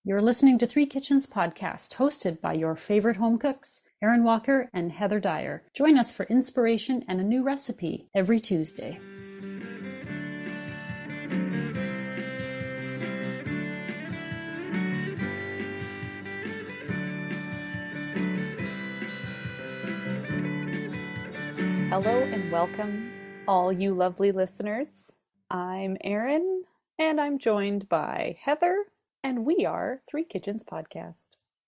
You're listening to Three Kitchens podcast, hosted by your favorite home cooks, Erin Walker and Heather Dyer. Join us for inspiration and a new recipe every Tuesday. Hello and welcome, all you lovely listeners. I'm Erin, and I'm joined by Heather, and we are Three Kitchens Podcast.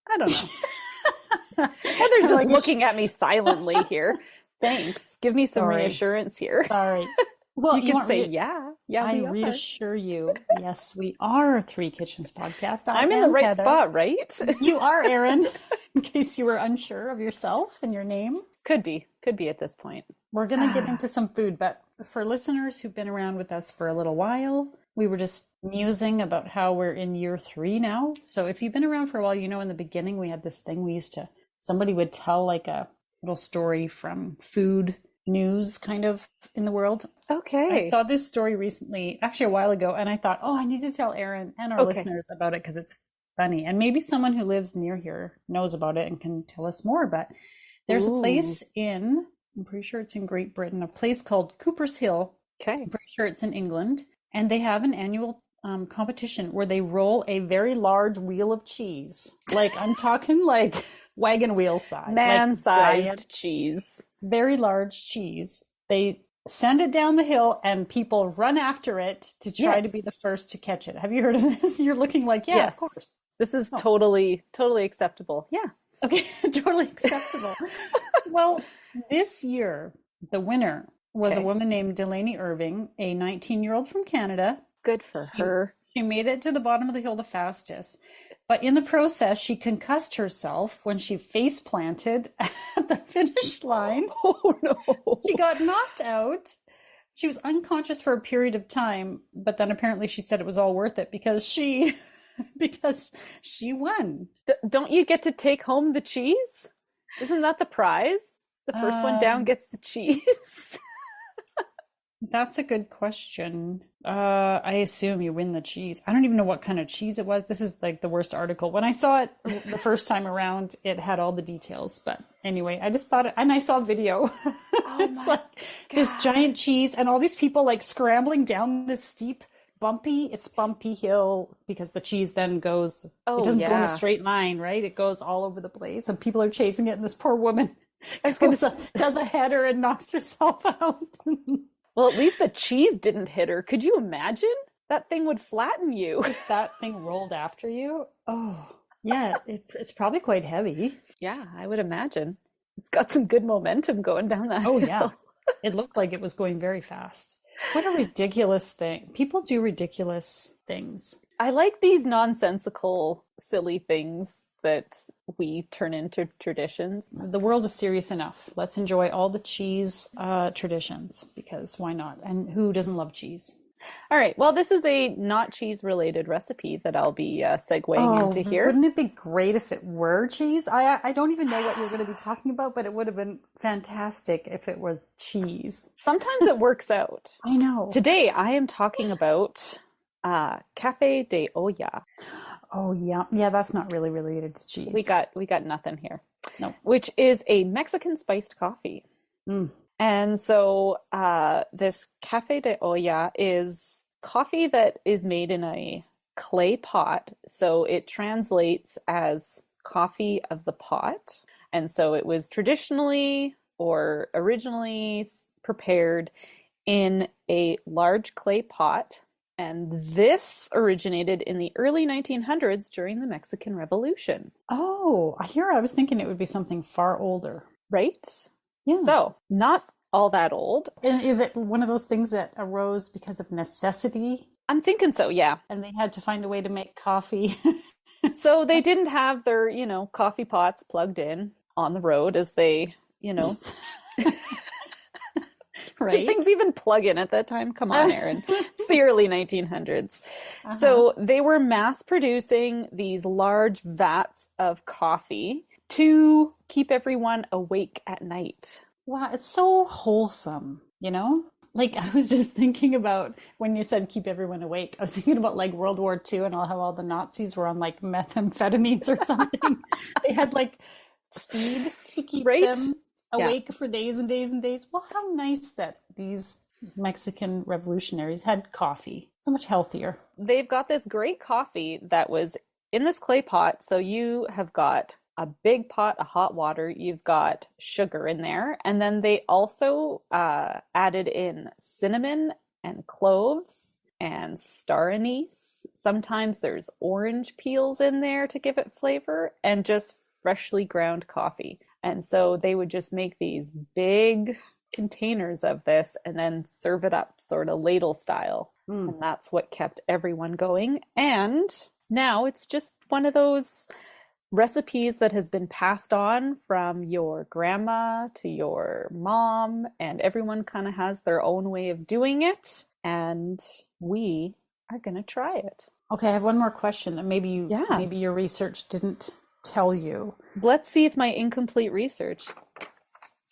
I don't know. Heather's just looking at me silently here. Thanks. Give me some reassurance here. Sorry. Well, you can say, yeah, I reassure you. Yes, we are Three Kitchens Podcast. I'm in the right Heather. spot, right? You are, Erin, in case you were unsure of yourself and your name. Could be at this point. We're going to get into some food, but for listeners who've been around with us for a little while, we were just musing about how we're in year 3 now. So if you've been around for a while, you know, in the beginning, we had this thing somebody would tell like a little story from food news kind of in the world. Okay. I saw this story recently, actually a while ago, and I thought, I need to tell Erin and our listeners about it because it's funny. And maybe someone who lives near here knows about it and can tell us more. But there's a place I'm pretty sure it's in Great Britain, a place called Cooper's Hill. Okay. I'm pretty sure it's in England. And they have an annual competition where they roll a very large wheel of cheese. Like, I'm talking like wagon wheel size. Man-sized like cheese. Very large cheese. They send it down the hill and people run after it to try to be the first to catch it. Have you heard of this? You're looking like, yes. Of course. This is totally acceptable. Yeah. Okay, totally acceptable. Well, this year, the winner was a woman named Delaney Irving, a 19-year-old from Canada. Good for her. She made it to the bottom of the hill the fastest. But in the process, she concussed herself when she face planted at the finish line. Oh, no. She got knocked out. She was unconscious for a period of time, but then apparently she said it was all worth it because she won. Don't you get to take home the cheese? Isn't that the prize? The first one down gets the cheese. That's a good question. I assume you win the cheese. I don't even know what kind of cheese it was. This is like the worst article. When I saw it the first time around, it had all the details. But anyway, I just thought and I saw a video. It's like this giant cheese and all these people like scrambling down this steep bumpy hill because the cheese then goes, it doesn't go in a straight line, right? It goes all over the place and people are chasing it and this poor woman does a header and knocks herself out. Well, at least the cheese didn't hit her. Could you imagine? That thing would flatten you. If that thing rolled after you, yeah, it's probably quite heavy. Yeah, I would imagine. It's got some good momentum going down that hill. Yeah. It looked like it was going very fast. What a ridiculous thing. People do ridiculous things. I like these nonsensical, silly things that we turn into traditions. The world is serious enough. Let's enjoy all the cheese traditions because why not? And who doesn't love cheese? All right. Well, this is a not cheese related recipe that I'll be segueing into here. Wouldn't it be great if it were cheese? I don't even know what you're going to be talking about, but it would have been fantastic if it was cheese. Sometimes it works out. I know. Today I am talking about Café de Olla. Oh yeah. Yeah, that's not really related to cheese. We got nothing here. No. Which is a Mexican spiced coffee. And so this Café de Olla is coffee that is made in a clay pot. So it translates as coffee of the pot. And so it was traditionally or originally prepared in a large clay pot. And this originated in the early 1900s during the Mexican Revolution. Oh, I was thinking it would be something far older. Right? Yeah. So, not all that old. Is it one of those things that arose because of necessity? I'm thinking so, yeah. And they had to find a way to make coffee. So they didn't have their, coffee pots plugged in on the road as they, Right. Did things even plug in at that time? Come on, Erin. It's the early 1900s. So they were mass producing these large vats of coffee to keep everyone awake at night. Wow, it's so wholesome, Like, I was just thinking about when you said keep everyone awake. I was thinking about like World War II and how all the Nazis were on like methamphetamines or something. They had like speed to keep Right? them Yeah. awake for days and days and days. Well, how nice that these Mexican revolutionaries had coffee. So much healthier. They've got this great coffee that was in this clay pot. So you have got a big pot of hot water. You've got sugar in there. And then they also added in cinnamon and cloves and star anise. Sometimes there's orange peels in there to give it flavor and just freshly ground coffee. And so they would just make these big containers of this and then serve it up sort of ladle style. And that's what kept everyone going. And now it's just one of those recipes that has been passed on from your grandma to your mom, and everyone kind of has their own way of doing it. And we are going to try it. Okay, I have one more question that Yeah. maybe your research didn't tell you. Let's see if my incomplete research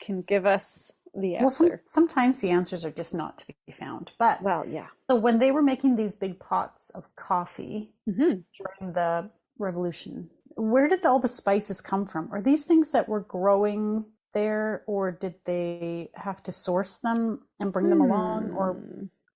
can give us the answer. Sometimes the answers are just not to be found. But Well, yeah. so when they were making these big pots of coffee Mm-hmm. during the revolution, where did all the spices come from? Are these things that were growing there, or did they have to source them and bring them along? Or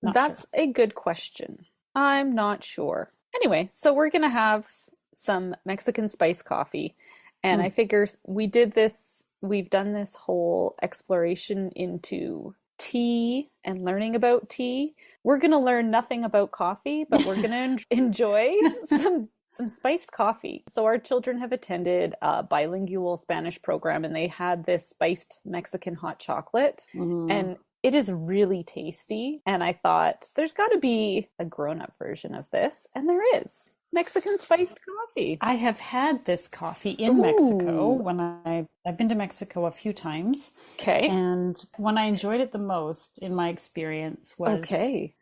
not That's sure. a good question. I'm not sure. Anyway, so we're going to have some Mexican spice coffee. And I figure we've done this whole exploration into tea and learning about tea. We're going to learn nothing about coffee, but we're going to enjoy some spiced coffee. So our children have attended a bilingual Spanish program, and they had this spiced Mexican hot chocolate. And it is really tasty. And I thought there's got to be a grown-up version of this. And there is. Mexican spiced coffee. I have had this coffee in Mexico when I've been to Mexico a few times. Okay. And when I enjoyed it the most in my experience was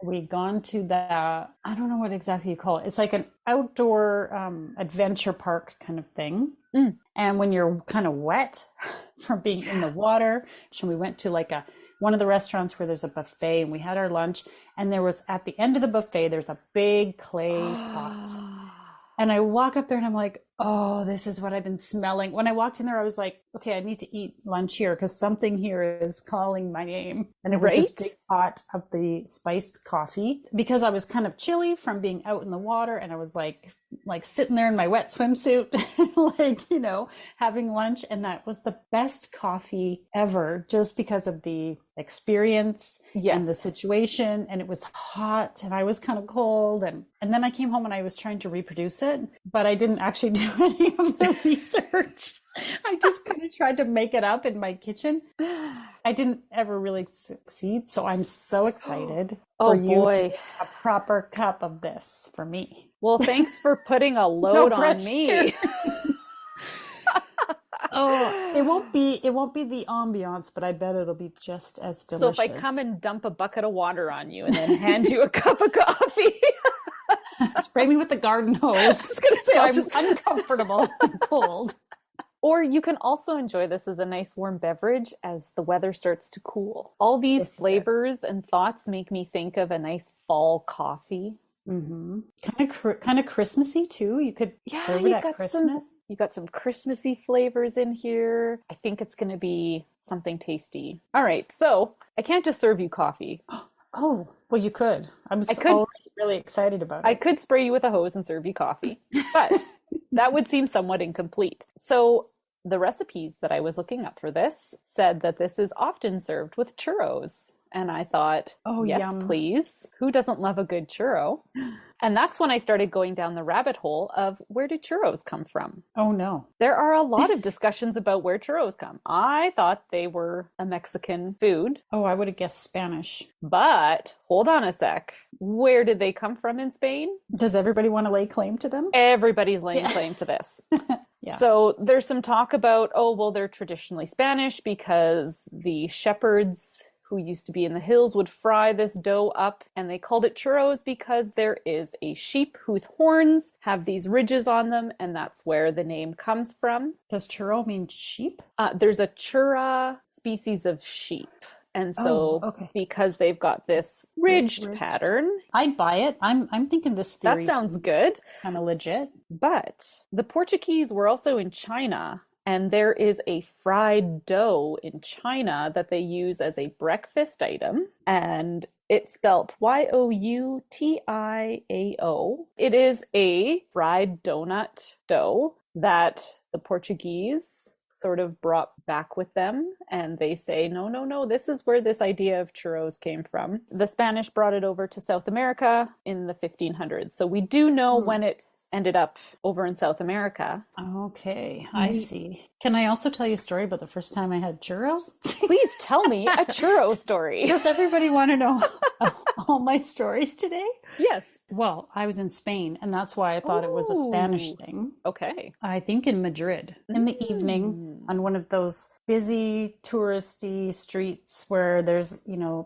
we'd gone to I don't know what exactly you call it. It's like an outdoor adventure park kind of thing. And when you're kind of wet from being in the water, so we went to like one of the restaurants where there's a buffet, and we had our lunch, and there was, at the end of the buffet, there's a big clay pot. And I walk up there and I'm like, oh, this is what I've been smelling. When I walked in there, I was like, okay, I need to eat lunch here because something here is calling my name. And it was this big pot of the spiced coffee, because I was kind of chilly from being out in the water, and I was like sitting there in my wet swimsuit, having lunch. And that was the best coffee ever, just because of the experience and the situation. And it was hot and I was kind of cold. And then I came home and I was trying to reproduce it, but I didn't actually do any of the research. I just kind of tried to make it up in my kitchen. I didn't ever really succeed. So I'm so excited for you to make a proper cup of this for me. Well, thanks for putting a load on me. Oh, it won't be the ambiance, but I bet it'll be just as delicious. So if I come and dump a bucket of water on you and then hand you a cup of coffee, spray me with the garden hose. I was gonna say, I'm just uncomfortable and cold. Or you can also enjoy this as a nice warm beverage as the weather starts to cool. All these flavors and thoughts make me think of a nice fall coffee. Mm-hmm. Kind of Christmassy too. You could serve it at Christmas. You got some Christmassy flavors in here. I think it's going to be something tasty. All right, so I can't just serve you coffee. Oh, well, you could. I'm already really excited about it. I could spray you with a hose and serve you coffee, but that would seem somewhat incomplete. So the recipes that I was looking up for this said that this is often served with churros. And I thought, yes, yum. Please. Who doesn't love a good churro? And that's when I started going down the rabbit hole of where do churros come from? Oh, no. There are a lot of discussions about where churros come. I thought they were a Mexican food. Oh, I would have guessed Spanish. But hold on a sec. Where did they come from in Spain? Does everybody want to lay claim to them? Everybody's laying claim to this. Yeah. So there's some talk about, they're traditionally Spanish because the shepherds who used to be in the hills would fry this dough up, and they called it churros because there is a sheep whose horns have these ridges on them, and that's where the name comes from. Does churro mean sheep? There's a churra species of sheep, And Oh, so okay. because they've got this ridged Ridged. pattern, I'd buy it. I'm thinking this that theory sounds good. kind of legit. But the Portuguese were also in China, and there is a fried dough in China that they use as a breakfast item, and it's spelt Youtiao. It is a fried donut dough that the Portuguese sort of brought back with them, and they say, no, no, no, this is where this idea of churros came from. The Spanish brought it over to South America in the 1500s, so we do know when it ended up over in South America. Okay, I see. Can I also tell you a story about the first time I had churros? Please tell me a churro story. Does everybody want to know all my stories today? Yes. Well, I was in Spain, and that's why I thought it was a Spanish Ooh. thing. Okay. I think in Madrid, in the evening, on one of those busy touristy streets where there's,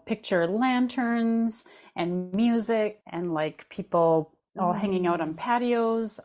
picture lanterns and music and like people all hanging out on patios,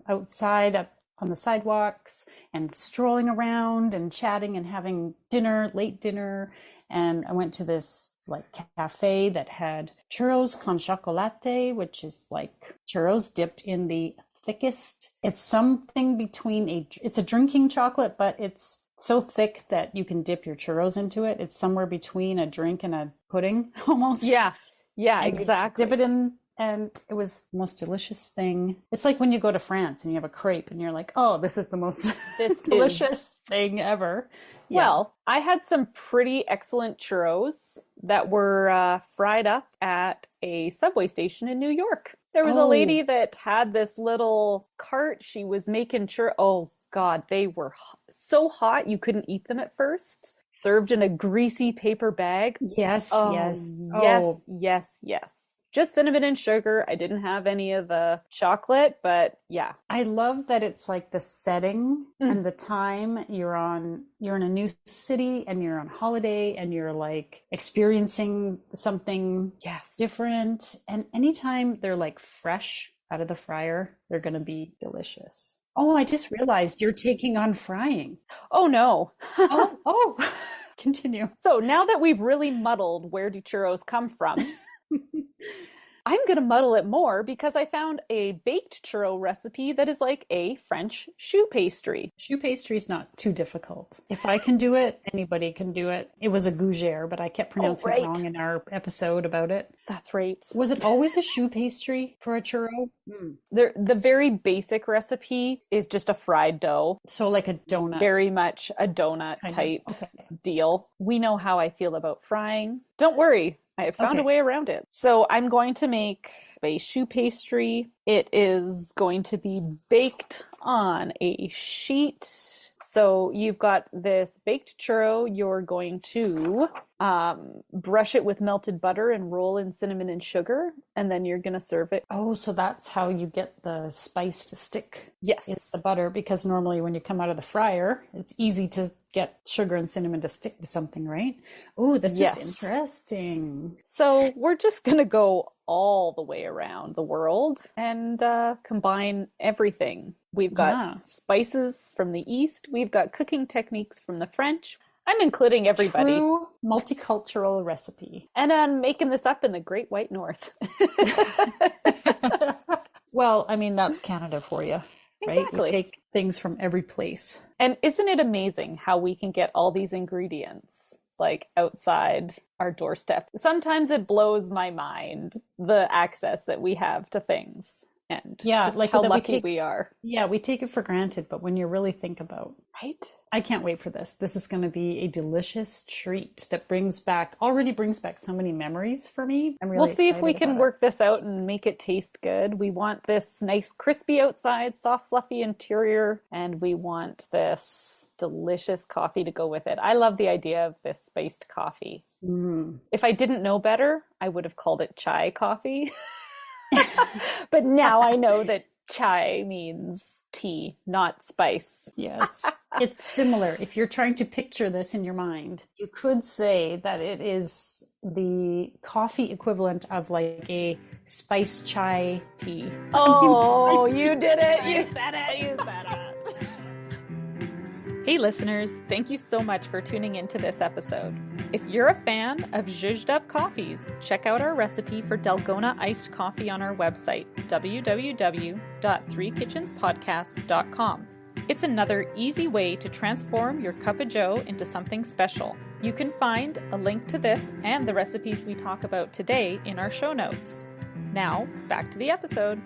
outside up on the sidewalks and strolling around and chatting and having dinner, late dinner. And I went to this like cafe that had churros con chocolate, which is like churros dipped in the thickest. It's something between it's a drinking chocolate, but it's so thick that you can dip your churros into it. It's somewhere between a drink and a pudding almost. Yeah. Yeah, And you exactly. dip it in, and it was the most delicious thing. It's like when you go to France and you have a crepe and you're like, oh, this is the most delicious thing ever. Yeah. Well, I had some pretty excellent churros that were fried up at a subway station in New York. There was a lady that had this little cart. She was making Oh, God, they were so hot you couldn't eat them at first. Served in a greasy paper bag. Yes, yes. Yes, yes, yes. Just cinnamon and sugar. I didn't have any of the chocolate, but yeah. I love that it's like the setting and the time you're in a new city and you're on holiday and you're like experiencing something different. And anytime they're like fresh out of the fryer, they're going to be delicious. Oh, I just realized you're taking on frying. Oh, no. Continue. So now that we've really muddled where do churros come from, I'm going to muddle it more because I found a baked churro recipe that is like a French choux pastry. Choux pastry is not too difficult. If I can do it, anybody can do it. It was a gougere, but I kept pronouncing it wrong in our episode about it. That's right. Was it always a choux pastry for a churro? The very basic recipe is just a fried dough. So like a donut. Very much a donut type deal. We know how I feel about frying. Don't worry. I have found a way around it. So I'm going to make a choux pastry. It is going to be baked on a sheet. So you've got this baked churro. You're going to brush it with melted butter and roll in cinnamon and sugar, and then you're going to serve it. Oh, so that's how you get the spice to stick. Yes. It's the butter, because normally when you come out of the fryer, it's easy to get sugar and cinnamon to stick to something, right? Oh, this is interesting. So we're just going to go all the way around the world and combine everything. We've got spices from the East. We've got cooking techniques from the French. I'm including everybody. True multicultural recipe. And I'm making this up in the Great White North. Well, I mean, that's Canada for you, right? Exactly. You take things from every place. And isn't it amazing how we can get all these ingredients like outside our doorstep? Sometimes it blows my mind, the access that we have to things. And just like how lucky we are. Yeah, we take it for granted, but when you really think about, right? I can't wait for this. This is going to be a delicious treat that already brings back so many memories for me. I'm really We'll see if we can work this out and make it taste good. We want this nice crispy outside, soft fluffy interior, and we want this delicious coffee to go with it. I love the idea of this spiced coffee. If I didn't know better, I would have called it chai coffee. But now I know that chai means tea, not spice. Yes, it's similar. If you're trying to picture this in your mind, you could say that it is the coffee equivalent of like a spiced chai tea. Oh, you did it. You said it. You said it. Hey listeners, thank you so much for tuning into this episode. If you're a fan of zhuzhed up coffees, check out our recipe for Dalgona iced coffee on our website, www.threekitchenspodcast.com. It's another easy way to transform your cup of joe into something special. You can find a link to this and the recipes we talk about today in our show notes. Now, back to the episode.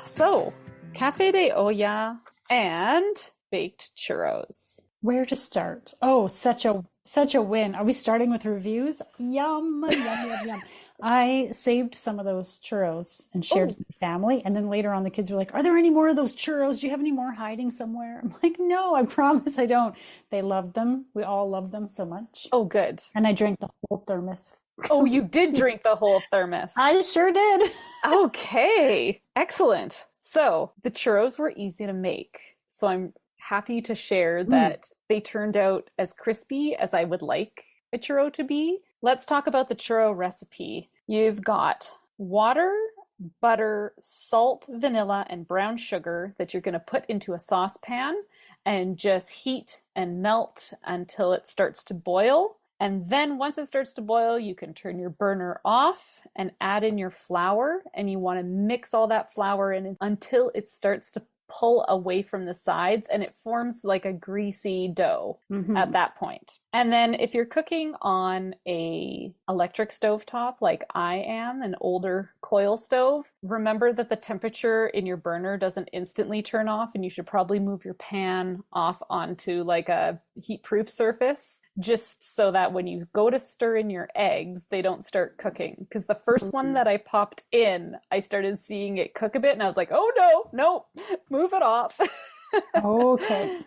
So, Café de Olla and baked churros. Where to start? Oh, such a win. Are we starting with reviews? Yum, yum, yum, yum. I saved some of those churros and shared it with the family. And then later on, the kids were like, "Are there any more of those churros? Do you have any more hiding somewhere?" I'm like, "No, I promise I don't." They loved them. We all loved them so much. Oh, good. And I drank the whole thermos. Oh, you did drink the whole thermos. I sure did. Okay, excellent. So the churros were easy to make. So I'm happy to share that they turned out as crispy as I would like a churro to be. Let's talk about the churro recipe. You've got water, butter, salt, vanilla, and brown sugar that you're going to put into a saucepan and just heat and melt until it starts to boil. And then once it starts to boil, you can turn your burner off and add in your flour. And you want to mix all that flour in until it starts to pull away from the sides and it forms like a greasy dough at that point. And then if you're cooking on a electric stovetop like I am, an older coil stove, remember that the temperature in your burner doesn't instantly turn off, and you should probably move your pan off onto like a heat-proof surface, just so that when you go to stir in your eggs, they don't start cooking. Because the first one that I popped in, I started seeing it cook a bit and I was like, "Oh no, move it off." Okay.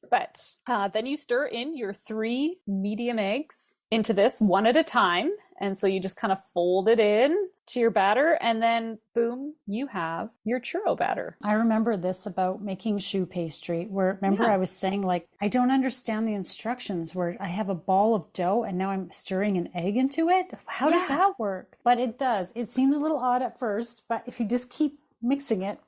But then you stir in your 3 medium eggs into this one at a time. And so you just kind of fold it in to your batter, and then boom, you have your churro batter. I remember this about making choux pastry, where I was saying, like, I don't understand the instructions where I have a ball of dough and now I'm stirring an egg into it. How does that work? But it does. It seemed a little odd at first, but if you just keep mixing it,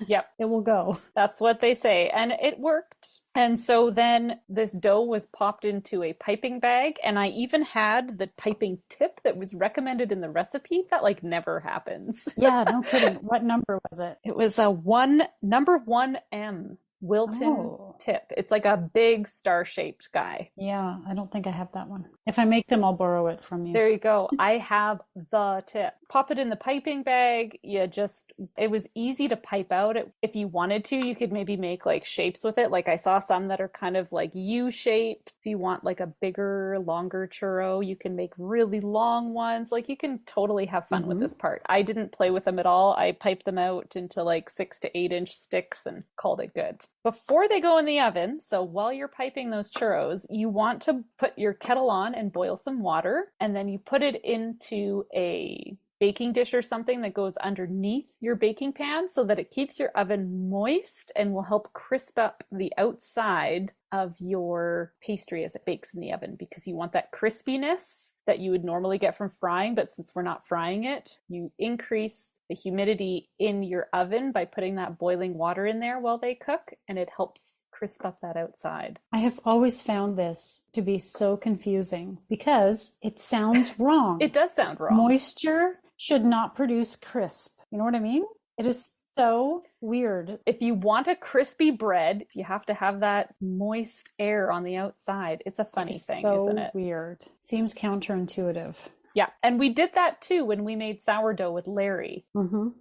it will go. That's what they say. And it worked. And so then this dough was popped into a piping bag, and I even had the piping tip that was recommended in the recipe. That like never happens. Yeah, no kidding. What number was it? It was number 1M. Wilton tip. It's like a big star-shaped guy. Yeah, I don't think I have that one. If I make them, I'll borrow it from you. There you go. I have the tip. Pop it in the piping bag. It was easy to pipe out. If you wanted to, you could maybe make like shapes with it. Like I saw some that are kind of like U-shaped. If you want like a bigger, longer churro, you can make really long ones. Like you can totally have fun with this part. I didn't play with them at all. I piped them out into like 6 to 8 inch sticks and called it good. Before they go in the oven, so while you're piping those churros, you want to put your kettle on and boil some water, and then you put it into a baking dish or something that goes underneath your baking pan so that it keeps your oven moist and will help crisp up the outside of your pastry as it bakes in the oven, because you want that crispiness that you would normally get from frying, but since we're not frying it, you increase the humidity in your oven by putting that boiling water in there while they cook, and it helps crisp up that outside. I have always found this to be so confusing because it sounds wrong. It does sound wrong. Moisture should not produce crisp. You know what I mean? It is so weird. If you want a crispy bread, you have to have that moist air on the outside. It's a funny thing, isn't it? So weird. Seems counterintuitive. Yeah, and we did that too when we made sourdough with Larry.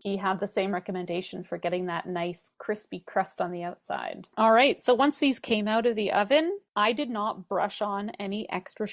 He had the same recommendation for getting that nice crispy crust on the outside. All right, so once these came out of the oven, I did not brush on any extra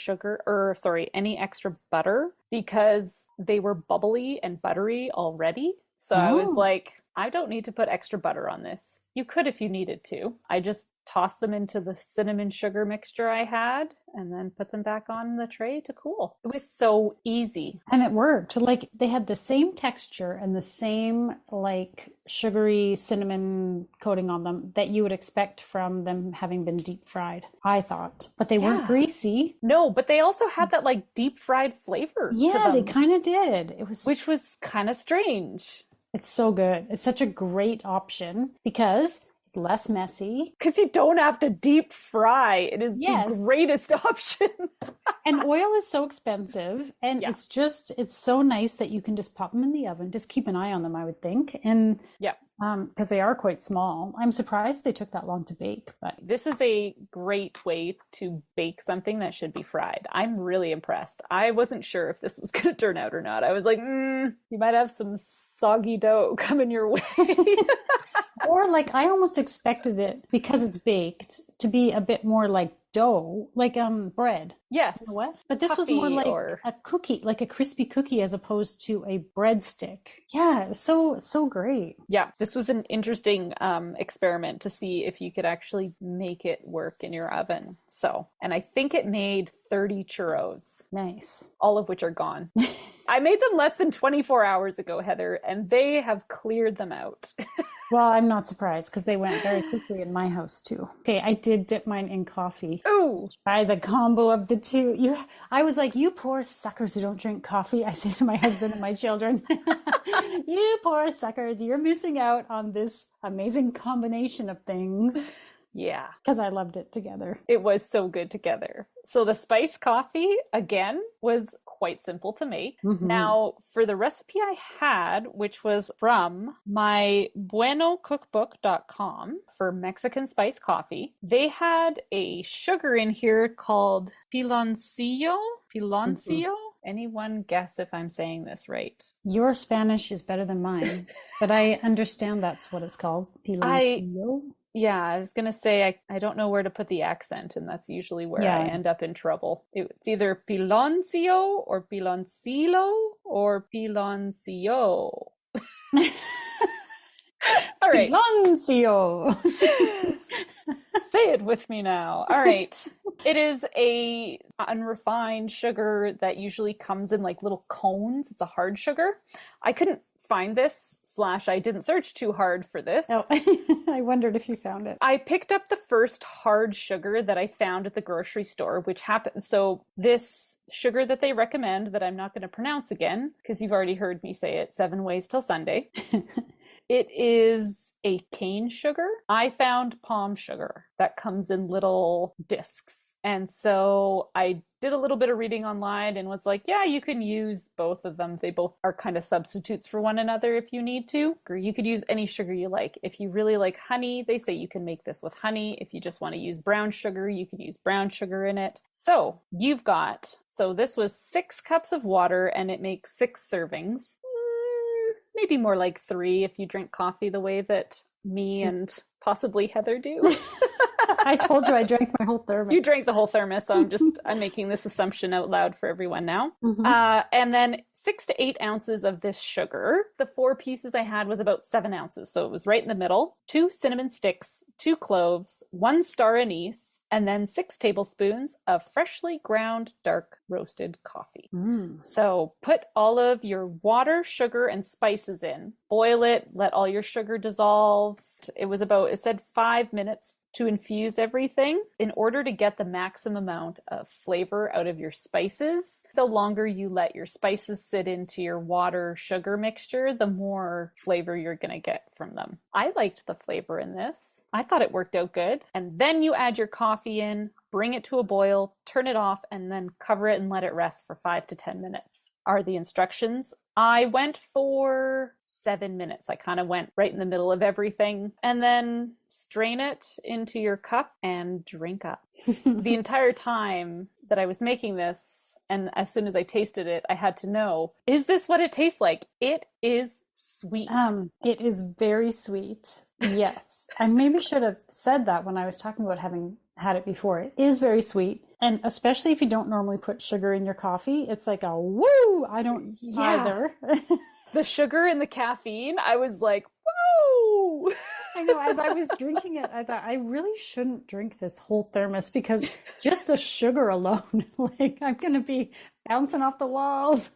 any extra butter, because they were bubbly and buttery already. So I was like, I don't need to put extra butter on this. You could if you needed to. I just tossed them into the cinnamon sugar mixture I had and then put them back on the tray to cool. It was so easy. And it worked. Like they had the same texture and the same like sugary cinnamon coating on them that you would expect from them having been deep fried, I thought. But they weren't greasy. No, but they also had that like deep fried flavor to them, they kind of did. Which was kind of strange. It's so good. It's such a great option because It's less messy. Because you don't have to deep fry. It is the Yes. greatest option. And oil is so expensive, and Yeah. it's so nice that you can just pop them in the oven. Just keep an eye on them, I would think. And Yeah. because they are quite small. I'm surprised they took that long to bake, but This is a great way to bake something that should be fried. I'm really impressed. I wasn't sure if this was going to turn out or not. I was like, you might have some soggy dough coming your way. or like I almost expected it because it's baked to be a bit more like dough, like bread. Yes. You know what? But this was more Puffy like or... a cookie, like a crispy cookie as opposed to a breadstick. Yeah, it was so great. Yeah, this was an interesting experiment to see if you could actually make it work in your oven. So, and I think it made 30 churros. Nice. All of which are gone. I made them less than 24 hours ago, Heather, and they have cleared them out. Well, I'm not surprised because they went very quickly in my house too. Okay, I did dip mine in coffee. Ooh! Try the combo of the two. I was like, you poor suckers who don't drink coffee. I say to my husband and my children, you poor suckers, you're missing out on this amazing combination of things. Yeah. Because I loved it together. It was so good together. So the spiced coffee, again, was quite simple to make. Mm-hmm. Now, for the recipe I had, which was from my buenocookbook.com for Mexican spiced coffee, they had a sugar in here called piloncillo. Piloncillo? Anyone guess if I'm saying this right? Your Spanish is better than mine, but I understand that's what it's called. Piloncillo. Yeah, I was going to say, I don't know where to put the accent, and that's usually where I end up in trouble. It's either piloncillo or piloncillo or piloncillo. All right. Piloncillo. Say it with me now. All right. It is a unrefined sugar that usually comes in like little cones. It's a hard sugar. I couldn't find this / I didn't search too hard for this. Oh, I wondered if you found it. I picked up the first hard sugar that I found at the grocery store, which happened. So this sugar that they recommend that I'm not going to pronounce again, because you've already heard me say it 7 ways till Sunday. It is a cane sugar. I found palm sugar that comes in little discs. And so I did a little bit of reading online and was like, yeah, you can use both of them. They both are kind of substitutes for one another if you need to. Or you could use any sugar you like. If you really like honey, they say you can make this with honey. If you just want to use brown sugar, you can use brown sugar in it. So this was 6 cups of water and it makes 6 servings. Maybe more like 3 if you drink coffee the way that me and possibly Heather do. I told you I drank my whole thermos. You drank the whole thermos, so I'm making this assumption out loud for everyone now. Mm-hmm. And then 6 to 8 ounces of this sugar. The 4 pieces I had was about 7 ounces, so it was right in the middle. 2 cinnamon sticks, 2 cloves, 1 star anise, and then 6 tablespoons of freshly ground dark roasted coffee. So put all of your water, sugar, and spices in. Boil it, let all your sugar dissolve. It said 5 minutes to infuse everything. In order to get the maximum amount of flavor out of your spices, the longer you let your spices sit into your water sugar mixture, the more flavor you're going to get from them. I liked the flavor in this. I thought it worked out good. And then you add your coffee in, bring it to a boil, turn it off, and then cover it and let it rest for 5 to 10 minutes. Are the instructions. I went for 7 minutes. I kind of went right in the middle of everything, and then strain it into your cup and drink up. The entire time that I was making this, and as soon as I tasted it, I had to know, is this what it tastes like? It is sweet. It is very sweet. Yes. I maybe should have said that when I was talking about having had it before. It is very sweet. And especially if you don't normally put sugar in your coffee, it's like a woo! I don't either. The sugar and the caffeine, I was like, whoa! I know, as I was drinking it, I thought I really shouldn't drink this whole thermos because just the sugar alone, like I'm going to be bouncing off the walls.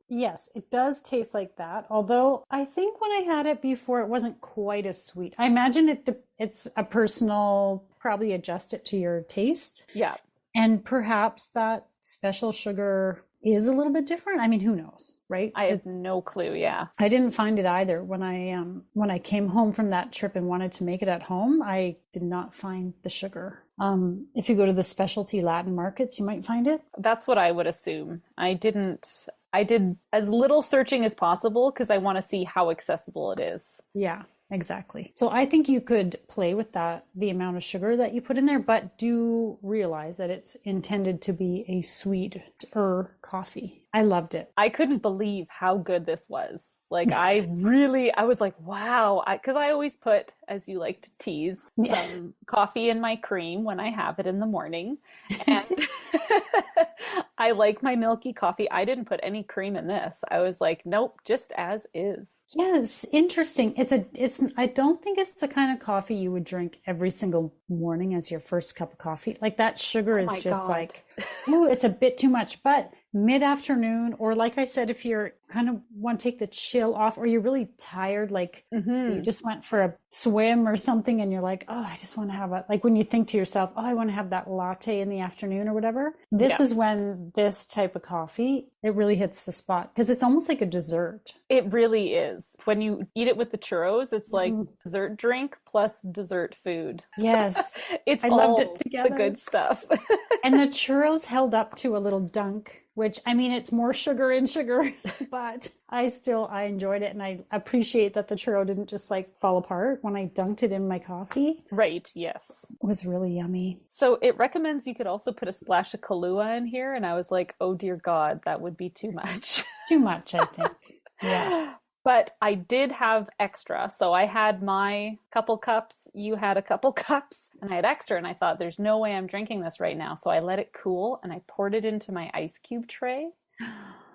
Yes, it does taste like that. Although I think when I had it before, it wasn't quite as sweet. I imagine it's a personal, probably adjust it to your taste. Yeah. And perhaps that special sugar is a little bit different. I mean, who knows, right? I have no clue. Yeah. I didn't find it either when I came home from that trip and wanted to make it at home. I did not find the sugar. If you go to the specialty Latin markets, you might find it. That's what I would assume. I did as little searching as possible because I want to see how accessible it is. Yeah. Exactly. So I think you could play with the amount of sugar that you put in there, but do realize that it's intended to be a sweeter coffee. I loved it. I couldn't believe how good this was. Like, I was like, wow. Because I always put, as you like to tease, some coffee in my cream when I have it in the morning. And I like my milky coffee. I didn't put any cream in this. I was like, nope, just as is. Yes, interesting. I don't think it's the kind of coffee you would drink every single morning as your first cup of coffee. Like that sugar is just like, oh, it's a bit too much. But mid-afternoon, or like I said, if you're kind of want to take the chill off, or you're really tired, like so you just went for a swim or something and you're like, oh, I just want to have like when you think to yourself, oh, I want to have that latte in the afternoon or whatever. This is when this type of coffee, it really hits the spot because it's almost like a dessert. It really is. When you eat it with the churros, it's like dessert drink plus dessert food. Yes. I loved it together. The good stuff. And the churros held up to a little dunk, which, I mean, it's more sugar in sugar, but I enjoyed it. And I appreciate that the churro didn't just like fall apart when I dunked it in my coffee. Right. Yes. It was really yummy. So it recommends you could also put a splash of Kahlua in here. And I was like, oh dear God, that would be too much. Too much, I think. Yeah. But I did have extra. So I had my couple cups, you had a couple cups, and I had extra. And I thought, there's no way I'm drinking this right now. So I let it cool and I poured it into my ice cube tray.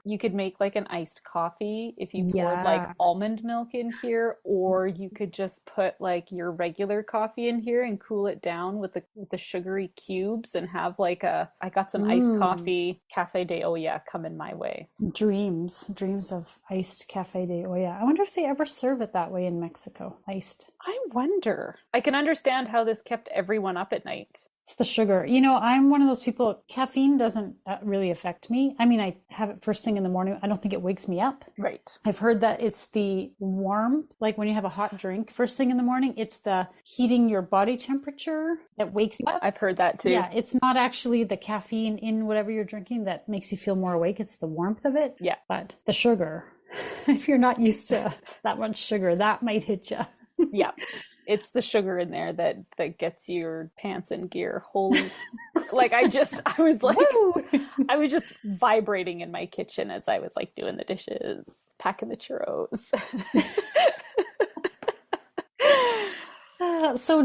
You could make like an iced coffee if you poured like almond milk in here, or you could just put like your regular coffee in here and cool it down with the sugary cubes and have like I got some iced coffee Café de Olla coming my way. Dreams of iced Café de Olla. I wonder if they ever serve it that way in Mexico, iced. I wonder. I can understand how this kept everyone up at night. It's the sugar. You know, I'm one of those people, caffeine doesn't really affect me. I mean, I have it first thing in the morning. I don't think it wakes me up. Right. I've heard that it's the warmth, like when you have a hot drink first thing in the morning, it's the heating your body temperature that wakes you up. I've heard that too. Yeah, it's not actually the caffeine in whatever you're drinking that makes you feel more awake. It's the warmth of it. Yeah. But the sugar, if you're not used to that much sugar, that might hit you. Yeah. It's the sugar in there that gets your pants in gear. Holy, like I was just vibrating in my kitchen as I was like doing the dishes, packing the churros. So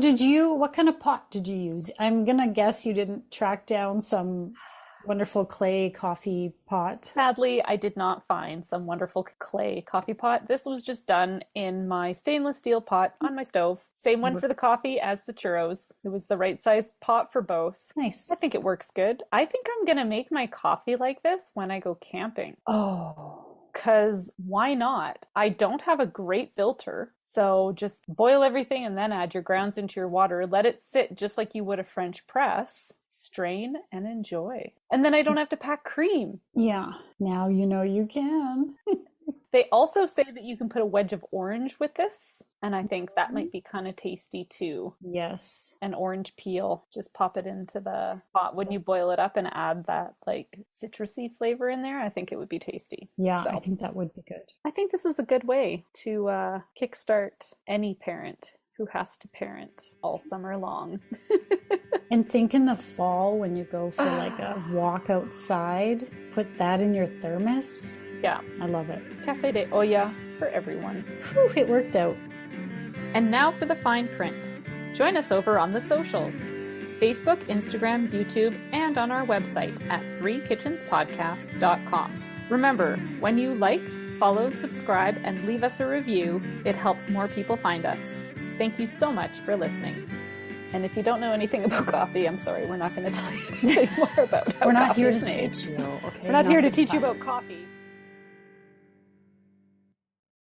what kind of pot did you use? I'm going to guess you didn't track down some wonderful clay coffee pot. Sadly, I did not find some wonderful clay coffee pot. This was just done in my stainless steel pot on my stove. Same one for the coffee as the churros. It was the right size pot for both. Nice. I think it works good. I think I'm going to make my coffee like this when I go camping. Oh. Because why not? I don't have a great filter. So just boil everything and then add your grounds into your water. Let it sit just like you would a French press. Strain and enjoy. And then I don't have to pack cream. Yeah. Now you know you can. They also say that you can put a wedge of orange with this. And I think that might be kind of tasty too. Yes. An orange peel. Just pop it into the pot when you boil it up and add that like citrusy flavor in there. I think it would be tasty. Yeah, so, I think that would be good. I think this is a good way to kickstart any parent who has to parent all summer long. And think in the fall when you go for like a walk outside, put that in your thermos. Yeah. I love it. Café de Olla for everyone. Whew, it worked out. And now for the fine print. Join us over on the socials. Facebook, Instagram, YouTube, and on our website at threekitchenspodcast.com. Remember, when you like, follow, subscribe, and leave us a review, it helps more people find us. Thank you so much for listening. And if you don't know anything about coffee, I'm sorry, we're not going to tell you anything more about how We're not coffee here is to made. teach you. Okay, we're not here to teach you about coffee.